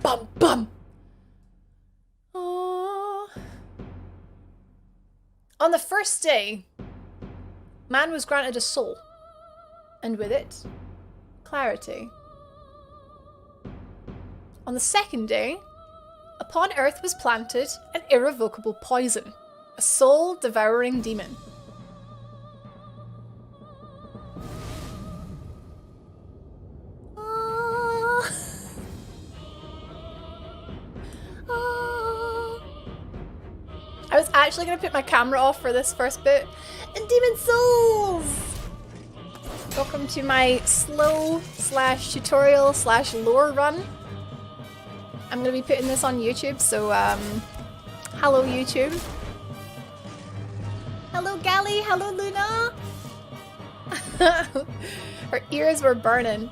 bum, bum. Oh. On the first day, man was granted a soul, and with it, clarity. On the second day, upon earth was planted an irrevocable poison, a soul-devouring demon. I was actually going to put my camera off for this first bit. And Demon Souls! Welcome to my slow / tutorial / lore run. I'm going to be putting this on YouTube, so hello YouTube. Hello Gally, hello Luna! Her ears were burning.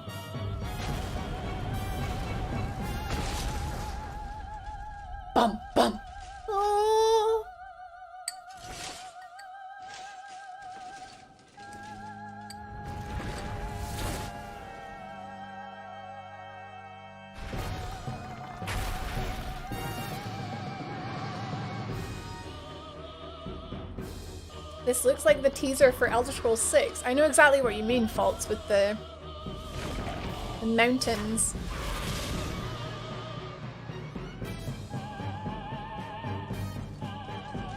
Bum, bum. Oh. This looks like the teaser for Elder Scrolls 6. I know exactly what you mean, Faults, with the mountains.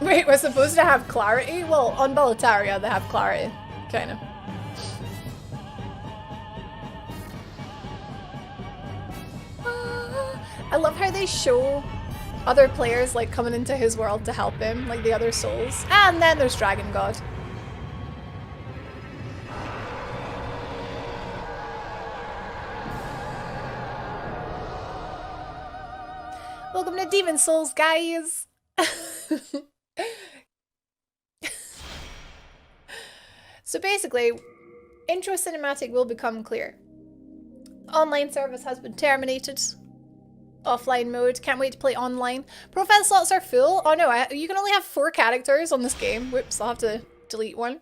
Wait, we're supposed to have clarity? Well, on Boletaria they have clarity, kind of. I love how they show other players like coming into his world to help him, like the other souls. And then there's Dragon God. Welcome to Demon Souls, guys! So basically, intro cinematic will become clear. Online service has been terminated. Offline mode, can't wait to play online. Profile slots are full. Oh no, you can only have 4 characters on this game. Whoops, I'll have to delete one.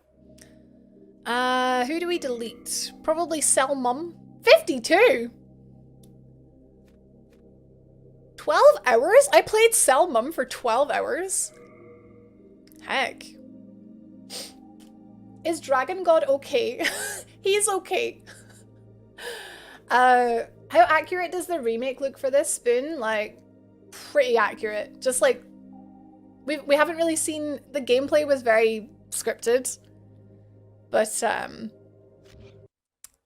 Who do we delete? Probably Cell Mum. 52? 12 hours? I played Cell Mum for 12 hours? Heck. Is Dragon God okay? He's okay. How accurate does the remake look for this spoon? Like, pretty accurate. Just like, we haven't really seen, the gameplay was very scripted. But,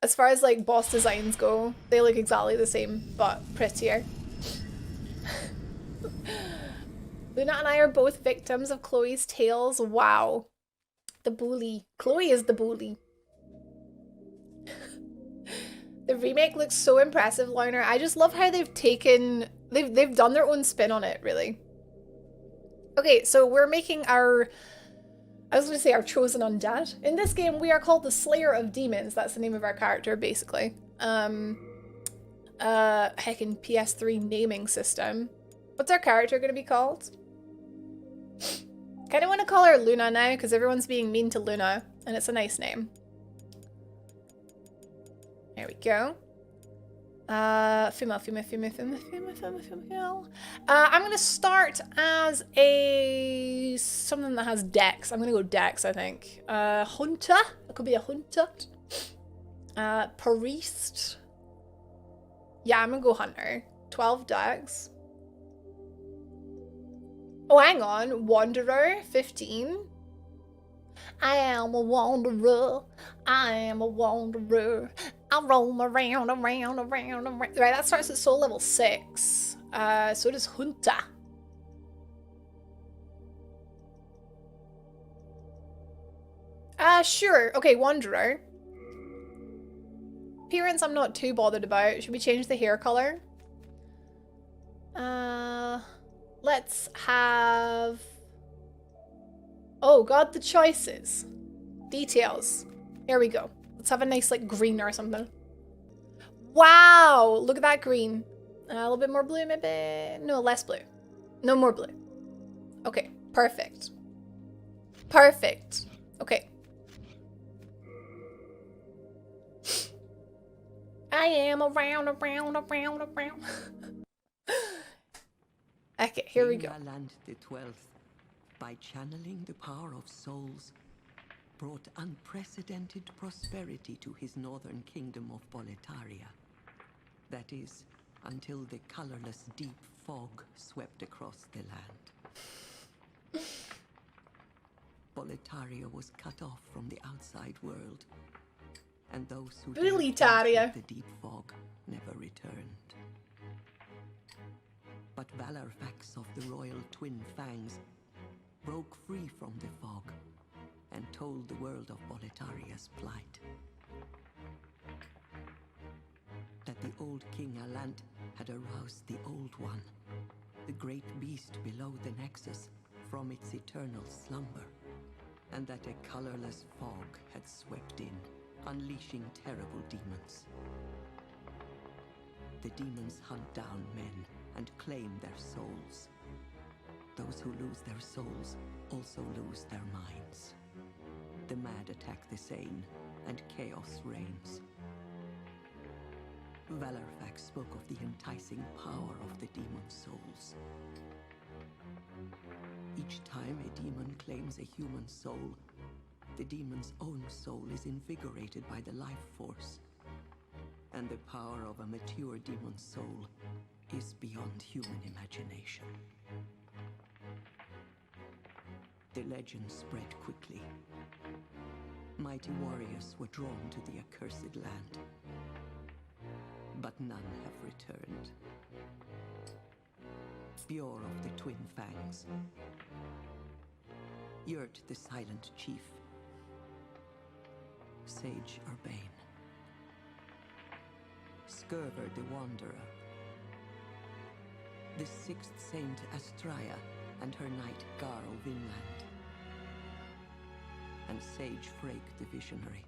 as far as like boss designs go, they look exactly the same, but prettier. Luna and I are both victims of Chloe's tales. Wow. The bully. Chloe is the bully. The remake looks so impressive, Lorna. I just love how they've taken... They've done their own spin on it, really. Okay, so we're making our... I was going to say our chosen undead. In this game, we are called the Slayer of Demons. That's the name of our character, basically. Heckin' PS3 naming system. What's our character going to be called? Kind of want to call her Luna now, because everyone's being mean to Luna, and it's a nice name. There we go. Female. I'm gonna start as a something that has dex. I'm gonna go dex, I think. Hunter. It could be a hunter. Priest. Yeah, I'm gonna go hunter. 12 dex. Oh, hang on. Wanderer. 15. I am a wanderer. I am a wanderer. I roam around. Right, that starts at soul level 6. So does Hunter. Sure. Okay, Wanderer. Appearance I'm not too bothered about. Should we change the hair color? Let's have... Oh god, the choices. Details. Here we go. Let's have a nice like green or something. Wow! Look at that green. A little bit more blue maybe? No, less blue. No more blue. Okay, perfect. Perfect. Okay. I am around. Heck it, here we King go. Alant the 12th, by channeling the power of souls, brought unprecedented prosperity to his northern kingdom of Boletaria. That is, until the colorless deep fog swept across the land. Boletaria was cut off from the outside world, and those who Boletaria. the deep fog never returned. But Valarfax of the royal twin fangs broke free from the fog and told the world of Boletaria's plight. That the old King Alant had aroused the Old One, the great beast below the Nexus, from its eternal slumber, and that a colorless fog had swept in, unleashing terrible demons. The demons hunt down men and claim their souls. Those who lose their souls also lose their minds. The mad attack the sane, and chaos reigns. Valarfax spoke of the enticing power of the demon souls. Each time a demon claims a human soul, the demon's own soul is invigorated by the life force, and the power of a mature demon soul is beyond human imagination. The legend spread quickly. Mighty warriors were drawn to the accursed land, but none have returned. Bjor of the Twin Fangs, Yurt the Silent Chief, Sage Urbane, Skurver the Wanderer, the Sixth Saint Astraea and her knight Garl Vinland, and Sage Frake the Visionary.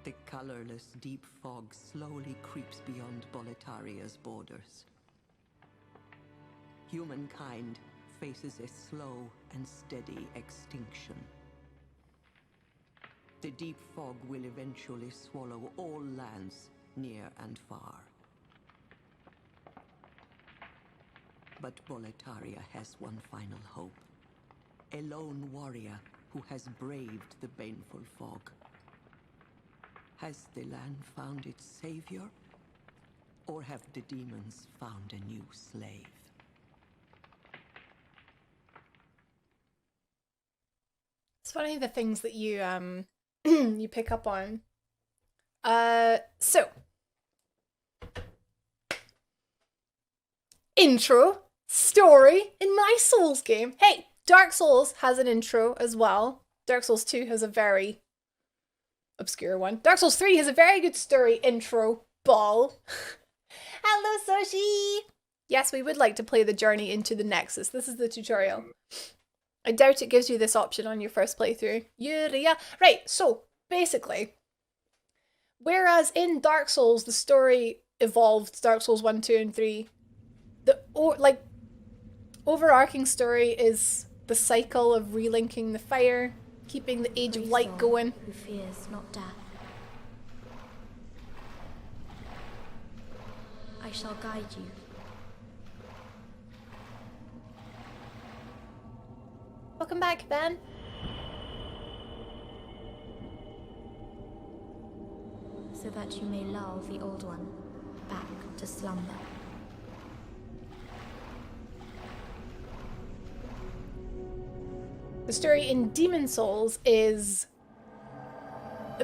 The colorless deep fog slowly creeps beyond Boletaria's borders. Humankind faces a slow and steady extinction. The deep fog will eventually swallow all lands near and far. But Boletaria has one final hope. A lone warrior who has braved the baneful fog. Has the land found its savior? Or have the demons found a new slave? It's funny the things that you you pick up on. So intro story in my Souls game. Hey, Dark Souls has an intro as well. Dark Souls 2 has a very obscure one. Dark Souls 3 has a very good story intro. Ball. Hello, Soshi! Yes, we would like to play the journey into the Nexus. This is the tutorial. I doubt it gives you this option on your first playthrough. Yeah. Right, so basically, whereas in Dark Souls the story evolved, Dark Souls 1, 2, and 3, the overarching story is the cycle of relinking the fire, keeping the Age of Light going. Who fears not death. I shall guide you. Welcome back, Ben. So that you may lull the old one back to slumber. The story in Demon Souls is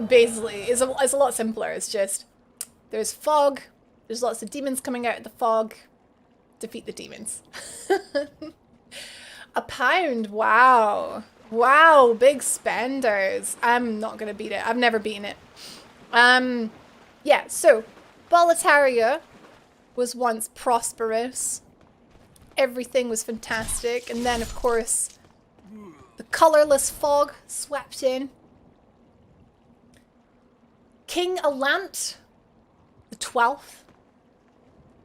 basically is a lot simpler. It's just there's fog, there's lots of demons coming out of the fog, defeat the demons. £1, wow. Wow, big spenders. I'm not gonna beat it. I've never beaten it. Yeah, so Boletaria was once prosperous. Everything was fantastic, and then of course the colorless fog swept in. King Alant, the 12th,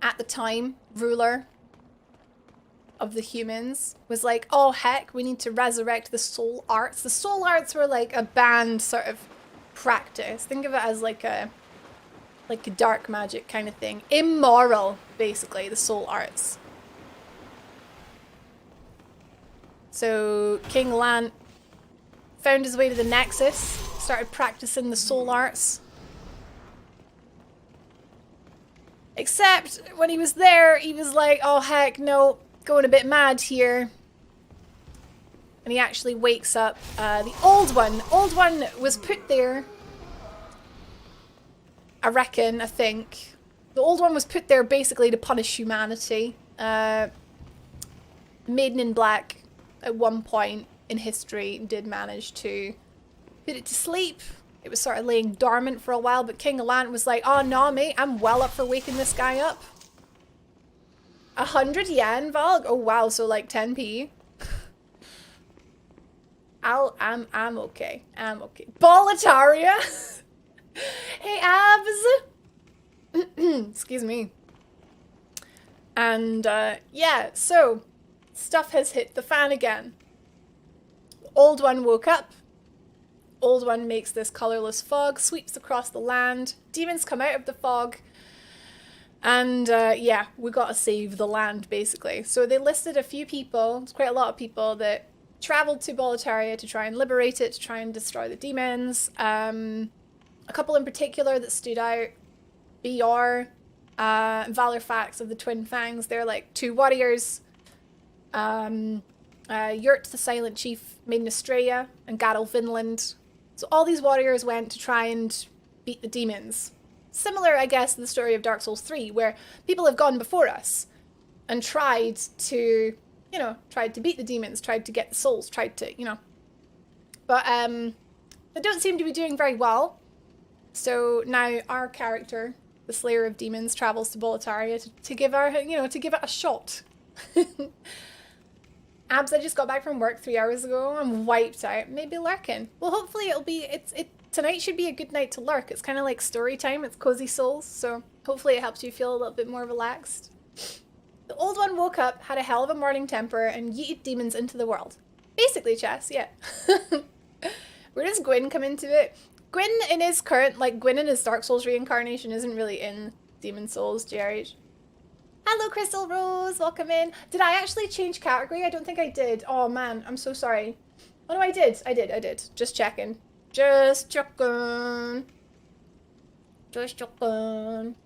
at the time, ruler of the humans, was like, oh heck, we need to resurrect the soul arts. The soul arts were like a banned sort of practice. Think of it as like a like a dark magic kind of thing. Immoral, basically, the soul arts. So King Lant found his way to the Nexus, started practicing the soul arts. Except when he was there, he was like, oh heck no, going a bit mad here. And he actually wakes up the Old One. Old One was put there, I think. The Old One was put there basically to punish humanity. Maiden in Black, at one point in history, did manage to put it to sleep. It was sort of laying dormant for a while, but King Lant was like, oh no, mate, I'm well up for waking this guy up. 100 yen, Valg? Oh wow, so like 10p. I'm okay. I'm okay. Boletaria! Hey, Abs! Excuse me. And, yeah, so, stuff has hit the fan again. Old One woke up. Old One makes this colourless fog, sweeps across the land. Demons come out of the fog. And, yeah, we gotta save the land, basically. So they listed a few people, it's quite a lot of people, that travelled to Boletaria to try and liberate it, to try and destroy the demons. A couple in particular that stood out. BR, Valorfax of the Twin Fangs. They're like 2 warriors. Yurt the Silent Chief, Maiden Estrella, and Garel Vinland. So all these warriors went to try and beat the demons. Similar, I guess, to the story of Dark Souls 3, where people have gone before us and tried to, you know, tried to beat the demons, tried to get the souls, tried to, you know. But they don't seem to be doing very well. So now our character, the Slayer of Demons, travels to Boletaria to give our, you know, to give it a shot. Abs, I just got back from work 3 hours ago. I'm wiped out. Maybe lurking. Well, hopefully it'll be, tonight should be a good night to lurk. It's kind of like story time. It's Cozy Souls. So hopefully it helps you feel a little bit more relaxed. The Old One woke up, had a hell of a morning temper, and yeeted demons into the world. Basically, Chess, yeah. Where does Gwyn come into it? Gwyn in his current, like, Gwyn in his Dark Souls reincarnation isn't really in Demon Souls, JRH. Hello, Crystal Rose, welcome in. Did I actually change category? I don't think I did. Oh man, I'm so sorry. Oh no, I did. I did. Just checking. Just checking. Just checking.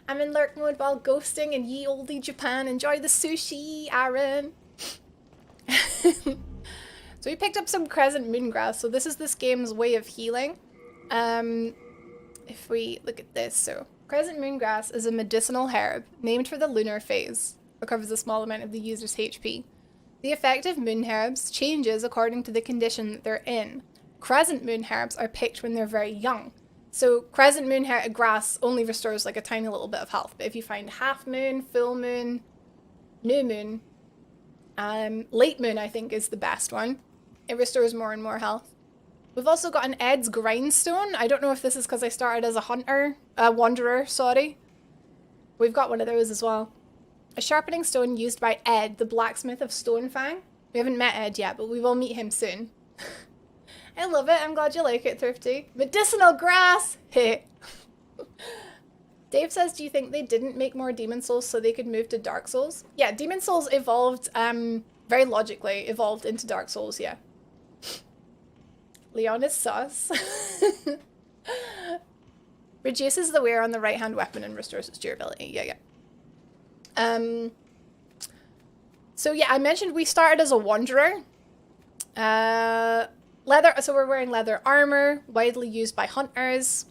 I'm in lurk mode while ghosting in ye olde Japan. Enjoy the sushi, Aaron. So we picked up some Crescent Moongrass. So this is this game's way of healing. If we look at this, so Crescent Moongrass is a medicinal herb named for the lunar phase. Recovers a small amount of the user's HP. The effect of moon herbs changes according to the condition that they're in. Crescent moon herbs are picked when they're very young. So Crescent Moon grass only restores like a tiny little bit of health. But if you find half moon, full moon, new moon, late moon I think is the best one. It restores more and more health. We've also got an Ed's Grindstone. I don't know if this is because I started as a wanderer, sorry. We've got one of those as well. A sharpening stone used by Ed, the blacksmith of Stonefang. We haven't met Ed yet, but we will meet him soon. I love it. I'm glad you like it, Thrifty. Medicinal grass! Hey. Dave says, do you think they didn't make more Demon Souls so they could move to Dark Souls? Yeah, Demon Souls evolved, very logically evolved into Dark Souls, yeah. Leon is sus. Reduces the wear on the right-hand weapon and restores its durability. Yeah. So yeah, I mentioned we started as a wanderer. So we're wearing leather armor, widely used by hunters,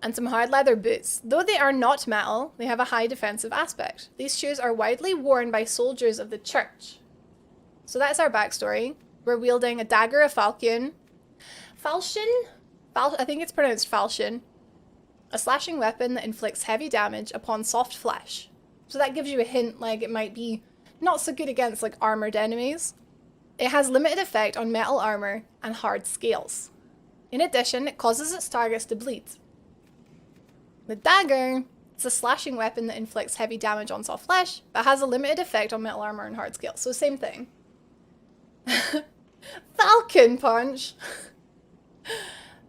and some hard leather boots. Though they are not metal, they have a high defensive aspect. These shoes are widely worn by soldiers of the church. So that's our backstory. We're wielding a dagger, a falchion. I think it's pronounced falchion. A slashing weapon that inflicts heavy damage upon soft flesh. So that gives you a hint, like it might be not so good against like armored enemies. It has limited effect on metal armor and hard scales. In addition, it causes its targets to bleed. The dagger is a slashing weapon that inflicts heavy damage on soft flesh, but has a limited effect on metal armor and hard scales. So same thing. Falcon punch!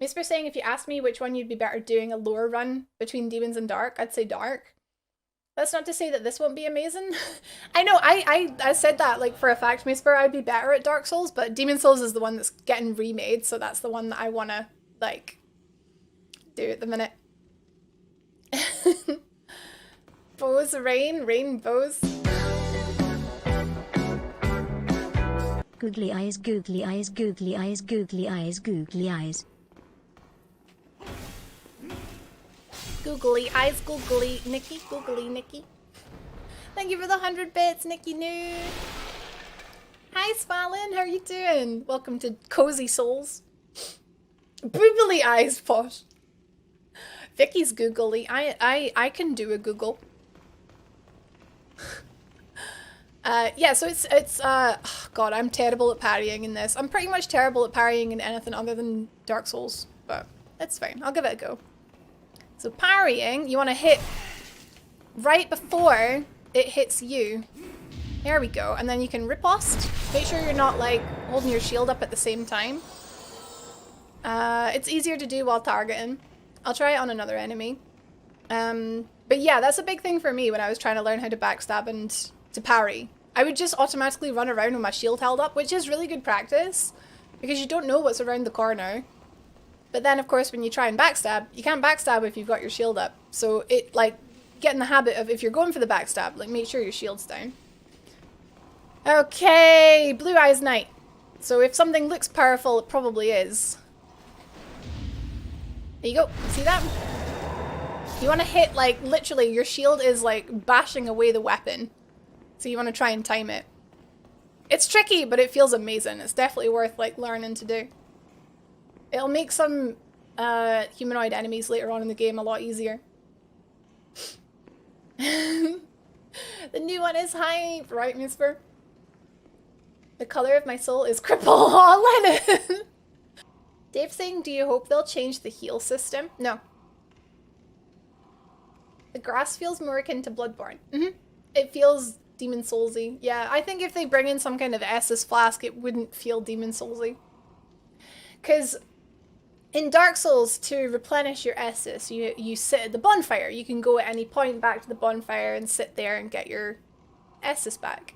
Whisper saying if you asked me which one you'd be better doing a lore run between Demons and Dark, I'd say Dark. That's not to say that this won't be amazing. I know, I said that like for a fact, Whisper, I'd be better at Dark Souls, but Demon Souls is the one that's getting remade, so that's the one that I want to like do at the minute. Bows, rain, bows. Googly eyes, googly eyes, googly eyes, googly eyes, googly eyes. Googly eyes, googly Nikki, googly Nikki. Thank you for the 100 bits, Nikki New. Hi, Spalin, how are you doing? Welcome to Cozy Souls. Boogly eyes, Posh. Vicky's googly. I can do a Google. Yeah, so it's oh God, I'm terrible at parrying in this. I'm pretty much terrible at parrying in anything other than Dark Souls, but it's fine. I'll give it a go. So parrying, you want to hit right before it hits you. There we go. And then you can riposte. Make sure you're not like holding your shield up at the same time. It's easier to do while targeting. I'll try it on another enemy. But yeah, that's a big thing for me when I was trying to learn how to backstab and to parry. I would just automatically run around with my shield held up, which is really good practice because you don't know what's around the corner. But then, of course, when you try and backstab, you can't backstab if you've got your shield up. So it, like, get in the habit of, if you're going for the backstab, like, make sure your shield's down. Okay, Blue Eyes Knight. So if something looks powerful, it probably is. There you go. See that? You want to hit, like, literally, your shield is, like, bashing away the weapon. So you want to try and time it. It's tricky, but it feels amazing. It's definitely worth, like, learning to do. It'll make some humanoid enemies later on in the game a lot easier. The new one is hype, right, Whisper? The color of my soul is cripple. Oh, Lennon! Dave saying, do you hope they'll change the heal system? No. The grass feels more akin to Bloodborne. It feels Demon Soulsy. Yeah, I think if they bring in some kind of Estus flask, it wouldn't feel Demon Soulsy. Because in Dark Souls, to replenish your Estus, you sit at the bonfire. You can go at any point back to the bonfire and sit there and get your Estus back.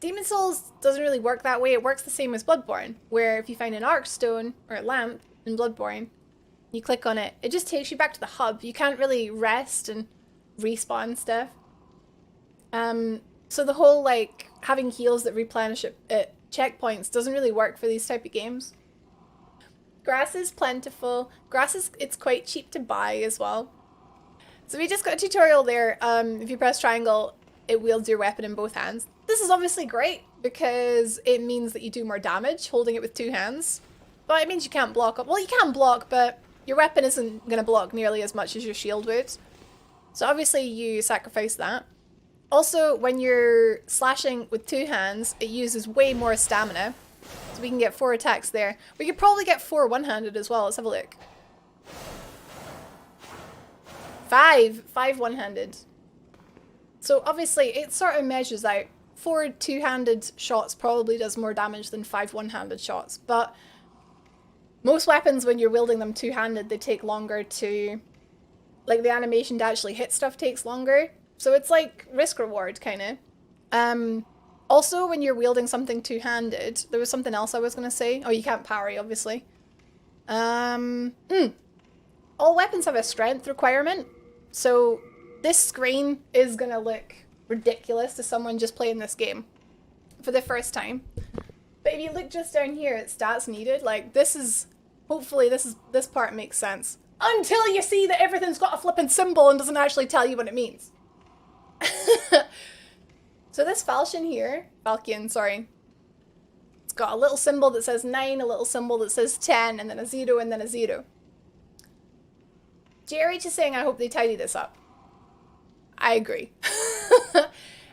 Demon Souls doesn't really work that way. It works the same as Bloodborne, where if you find an arc stone or a lamp in Bloodborne, you click on it, it just takes you back to the hub. You can't really rest and respawn stuff. So the whole, like, having heals that replenish at checkpoints doesn't really work for these type of games. Grass is plentiful. Grass is, it's quite cheap to buy as well. So we just got a tutorial there. If you press triangle, it wields your weapon in both hands. This is obviously great because it means that you do more damage holding it with two hands. But it means you can't block up. Well, you can block, but your weapon isn't going to block nearly as much as your shield would. So obviously you sacrifice that. Also, when you're slashing with two hands, it uses way more stamina. So we can get 4 attacks there. We could probably get 4 one-handed as well. Let's have a look. 5 one-handed. So obviously it sort of measures out. 4 two-handed shots probably does more damage than 5 one-handed shots. But most weapons, when you're wielding them two-handed, they take longer to... Like, the animation to actually hit stuff takes longer. So it's like risk-reward, kind of. Also, when you're wielding something two-handed, there was something else I was going to say. Oh, you can't parry, obviously. All weapons have a strength requirement. So this screen is going to look ridiculous to someone just playing this game for the first time. But if you look just down here at stats needed, like, this is... Hopefully this part makes sense. Until you see that everything's got a flippin' symbol and doesn't actually tell you what it means. So this Falchion, sorry. It's got a little symbol that says 9, a little symbol that says 10, and then a 0, and then a 0. JRH is saying, I hope they tidy this up. I agree.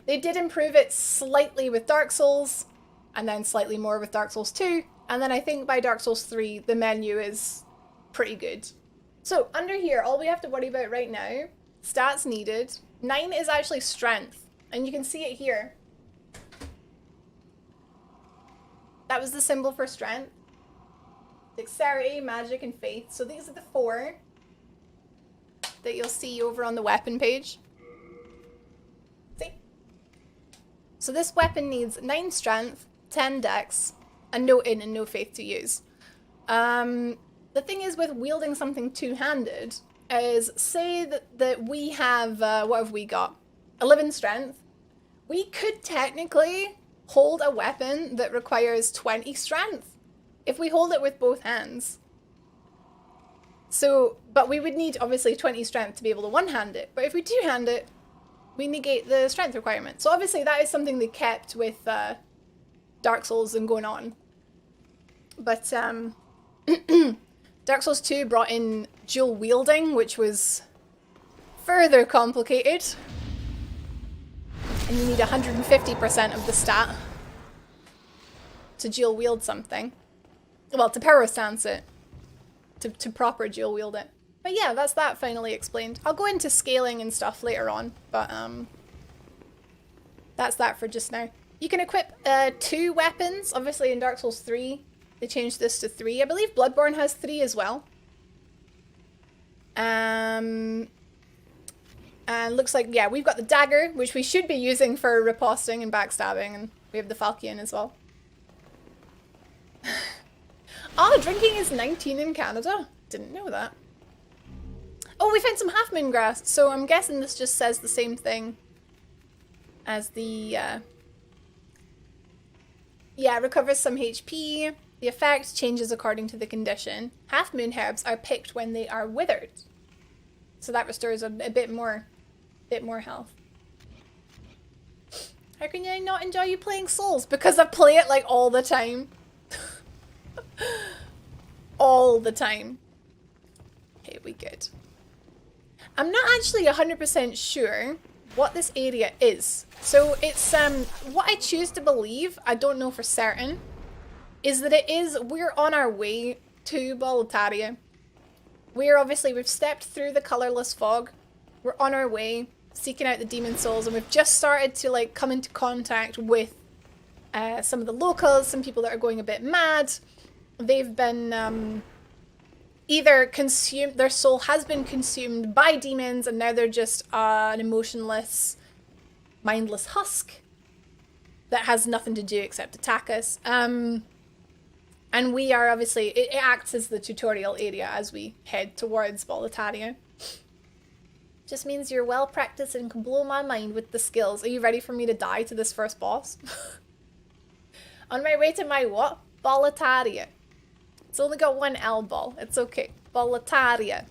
They did improve it slightly with Dark Souls, and then slightly more with Dark Souls 2, and then I think by Dark Souls 3, the menu is pretty good. So under here, all we have to worry about right now, stats needed. 9 is actually strength, and you can see it here. That was the symbol for strength. Dexterity, magic, and faith. So these are the 4 that you'll see over on the weapon page. See? So this weapon needs 9 strength, 10 dex, and no int and no faith to use. The thing is with wielding something two-handed is, say that we have, what have we got? 11 strength. We could technically hold a weapon that requires 20 strength if we hold it with both hands. So, but we would need obviously 20 strength to be able to one-hand it. But if we two-hand it, we negate the strength requirement. So obviously that is something they kept with Dark Souls and going on. But Dark Souls 2 brought in dual wielding, which was further complicated. And you need 150% of the stat to dual wield something. Well, to power stance it. To proper dual wield it. But yeah, that's that finally explained. I'll go into scaling and stuff later on, but that's that for just now. You can equip 2 weapons. Obviously in Dark Souls 3, they changed this to 3. I believe Bloodborne has 3 as well. And looks like, yeah, we've got the dagger, which we should be using for riposting and backstabbing, and we have the Falchion as well. Oh, drinking is 19 in Canada. Didn't know that. Oh, we found some half moon grass, so I'm guessing this just says the same thing as the, yeah, recovers some HP. The effect changes according to the condition. Half moon herbs are picked when they are withered. So that restores a bit more health. How can I not enjoy you playing Souls? Because I play it like all the time. All the time. Okay, we good. I'm not actually 100% sure what this area is. So it's, what I choose to believe, I don't know for certain, is that we're on our way to Boletaria. We've stepped through the colorless fog. We're on our way, seeking out the demon souls, and we've just started to like come into contact with some of the locals, some people that are going a bit mad. They've been either consumed, their soul has been consumed by demons, and now they're just an emotionless, mindless husk that has nothing to do except attack us. And we are obviously, it acts as the tutorial area as we head towards Boletaria. Just means you're well practiced and can blow my mind with the skills. Are you ready for me to die to this first boss? On my way to my what? Boletaria. It's only got 1 L ball. It's okay. Boletaria.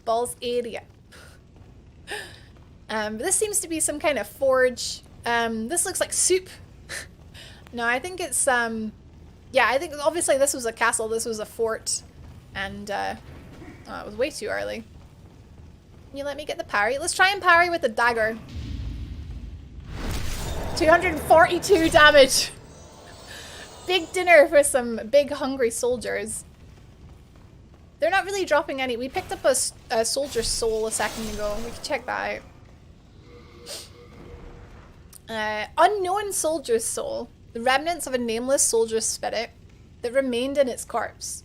Balls area. This seems to be some kind of forge. This looks like soup. No, I think it's, yeah, I think obviously this was a castle. This was a fort. And, oh, it was way too early. Can you let me get the parry? Let's try and parry with the dagger. 242 damage. Big dinner for some big hungry soldiers. They're not really dropping any. We picked up a soldier's soul a second ago. We can check that out. Unknown soldier's soul. The remnants of a nameless soldier's spirit that remained in its corpse.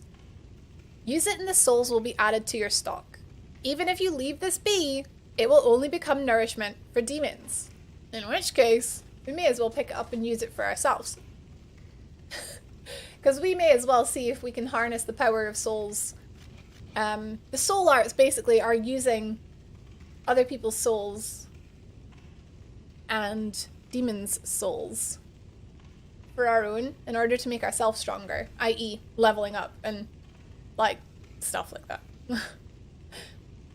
Use it and the souls will be added to your stock. Even if you leave this be, it will only become nourishment for demons. In which case, we may as well pick it up and use it for ourselves. Because we may as well see if we can harness the power of souls. The soul arts basically are using other people's souls and demons' souls for our own in order to make ourselves stronger, i.e. leveling up and like stuff like that.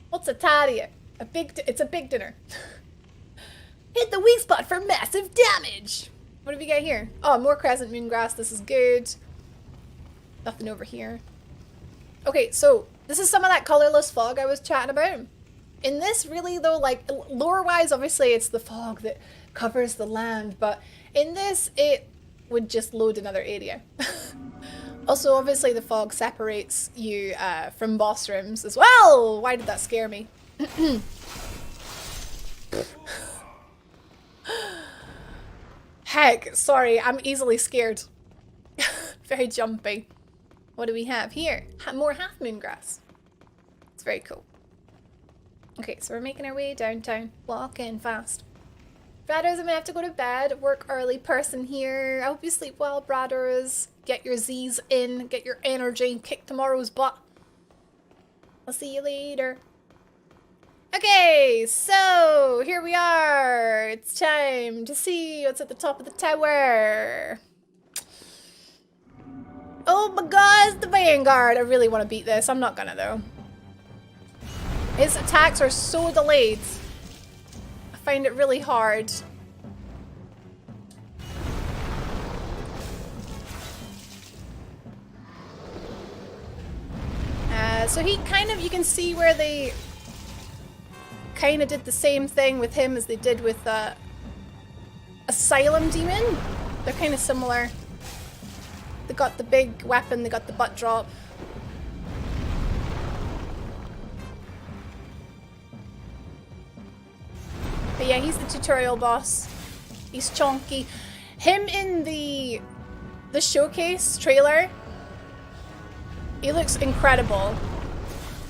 What's a Taria? It's a big dinner. Hit the weak spot for massive damage. What do we got here? Oh, more crescent moon grass. This is good. Nothing over here. Okay, so this is some of that colorless fog I was chatting about. In this, really though, like lore-wise, obviously it's the fog that covers the land, but in this, it would just load another area. Also, obviously the fog separates you from boss rooms as well. Why did that scare me? Heck, sorry, I'm easily scared. Very jumpy. What do we have here? More half moon grass. It's very cool. Okay, so we're making our way downtown. Walking fast. Bradders, I'm gonna have to go to bed. Work early person here. I hope you sleep well, Bradders. Get your Z's in. Get your energy. Kick tomorrow's butt. I'll see you later. Okay, so here we are. It's time to see what's at the top of the tower. Oh my god, it's the Vanguard. I really want to beat this. I'm not gonna though. His attacks are so delayed. I find it really hard. So he kind of, you can see where they kind of did the same thing with him as they did with Asylum Demon. They're kind of similar. They got the big weapon, they got the butt drop. But yeah, he's the tutorial boss. He's chonky. Him in the showcase trailer, he looks incredible.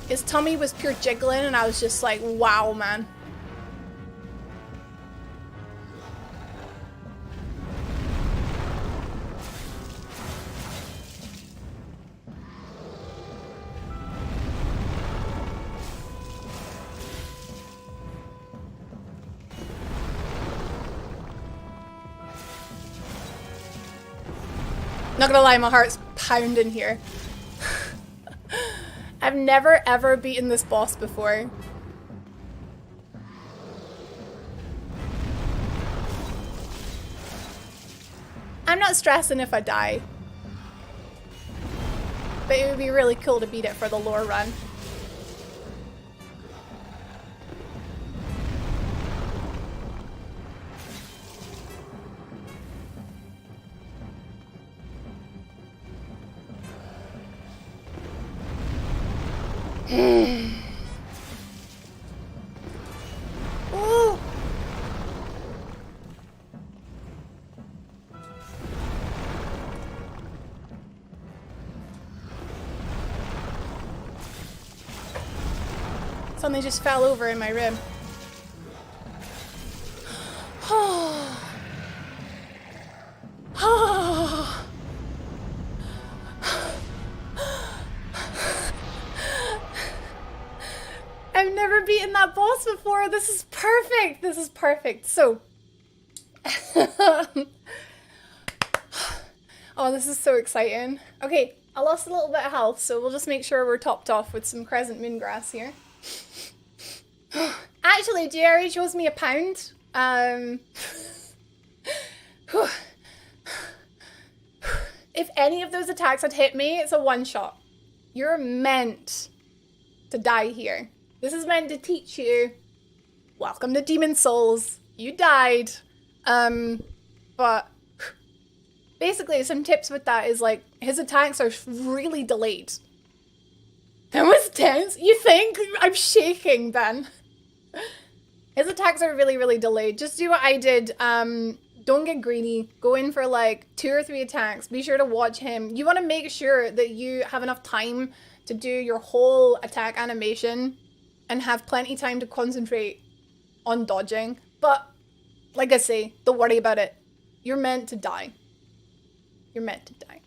His tummy was pure jiggling and I was just like, wow, man. Not gonna lie, my heart's pounding here. I've never ever beaten this boss before. I'm not stressing if I die. But it would be really cool to beat it for the lore run. Ooh. Something just fell over in my rib. I've never beaten that boss before. This is perfect. This is perfect. So, oh, this is so exciting. Okay, I lost a little bit of health, so we'll just make sure we're topped off with some Crescent Moongrass here. Actually, Jerry shows me a pound. If any of those attacks had hit me, it's a one-shot. You're meant to die here. This is meant to teach you. Welcome to Demon Souls. You died. But basically some tips with that is like his attacks are really delayed. That was tense. You think? I'm shaking, Ben. His attacks are really, really delayed. Just do what I did. Don't get greedy. Go in for like 2 or 3 attacks. Be sure to watch him. You want to make sure that you have enough time to do your whole attack animation and have plenty time to concentrate on dodging. But like I say, don't worry about it. You're meant to die. You're meant to die.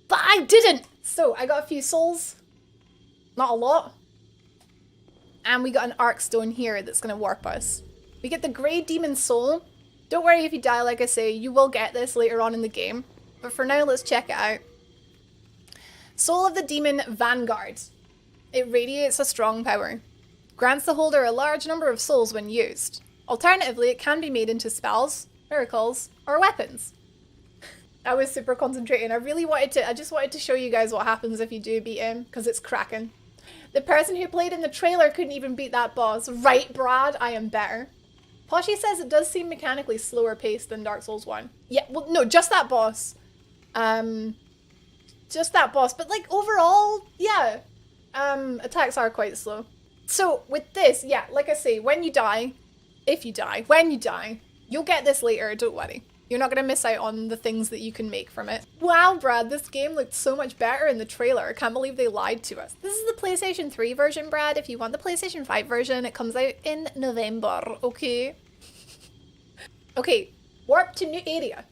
But I didn't! So I got a few souls. Not a lot. And we got an arc stone here that's going to warp us. We get the Grey Demon Soul. Don't worry if you die, like I say, you will get this later on in the game. But for now, let's check it out. Soul of the Demon Vanguard. It radiates a strong power. Grants the holder a large number of souls when used. Alternatively, it can be made into spells, miracles, or weapons. I was super concentrating. I just wanted to show you guys what happens if you do beat him, because it's cracking. The person who played in the trailer couldn't even beat that boss. Right, Brad? I am better. Poshy says it does seem mechanically slower paced than Dark Souls 1. Yeah, well, no, just that boss. Just that boss. But, like, overall, yeah. Attacks are quite slow. So, with this, yeah, like I say, when you die, you'll get this later, don't worry. You're not going to miss out on the things that you can make from it. Wow, Brad, this game looked so much better in the trailer. I can't believe they lied to us. This is the PlayStation 3 version, Brad. If you want the PlayStation 5 version, it comes out in November, okay? Okay, warp to new area.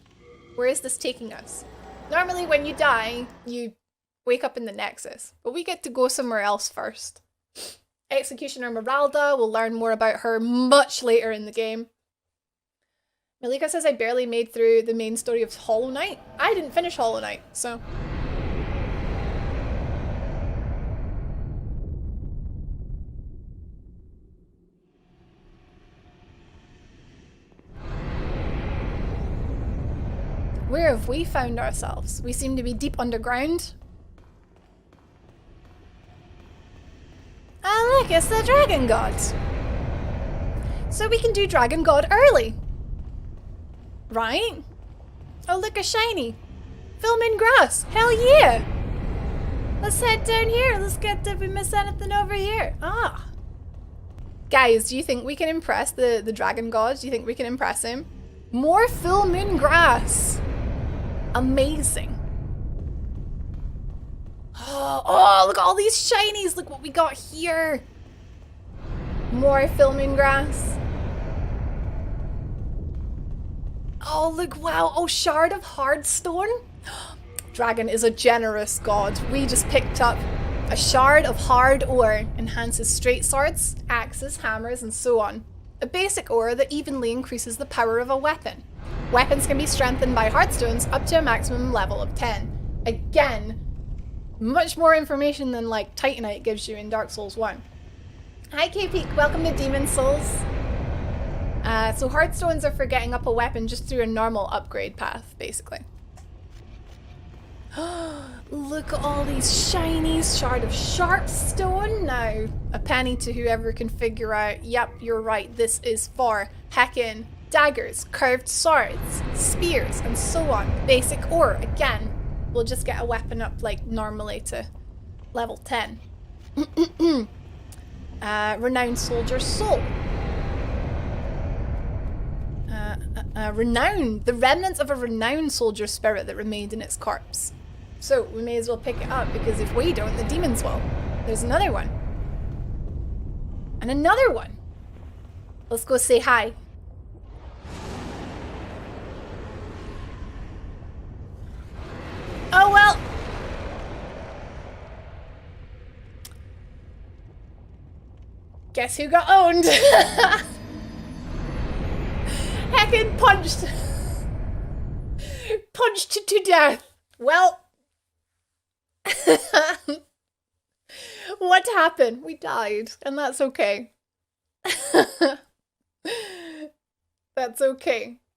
Where is this taking us? Normally when you die, you wake up in the Nexus, but we get to go somewhere else first. Executioner Meralda, we'll learn more about her much later in the game. Malika says I barely made through the main story of Hollow Knight. I didn't finish Hollow Knight, so. Where have we found ourselves? We seem to be deep underground. Ah, look, it's the Dragon God. So we can do Dragon God early. Right? Oh, look, a shiny. Film in grass. Hell yeah. Let's head down here. Let's get, did we miss anything over here? Ah. Guys, do you think we can impress the Dragon God? Do you think we can impress him? More full moon grass. Amazing. Oh, look at all these shinies. Look what we got here. More full moon grass. Oh, look, wow. Oh, Shard of Hardstone. Dragon is a generous god. We just picked up a shard of hard ore. Enhances straight swords, axes, hammers, and so on. A basic ore that evenly increases the power of a weapon. Weapons can be strengthened by hardstones up to a maximum level of 10. Again, much more information than like Titanite gives you in Dark Souls 1. Hi K-Peak, welcome to Demon Souls. So hardstones are for getting up a weapon just through a normal upgrade path, basically. Look at all these shinies. Shard of Sharpstone. Now, a penny to whoever can figure out, yep, you're right, this is for heckin' daggers, curved swords, spears, and so on. Basic ore, again, we'll just get a weapon up like normally to level 10. Renowned Soldier's Soul. Renowned. The remnants of a renowned soldier spirit that remained in its corpse. So we may as well pick it up because if we don't, the demons will. There's another one. And another one. Let's go say hi. Oh well. Guess who got owned? Heckin' punched. Punched to death. Well. What happened? We died, and that's okay. That's okay.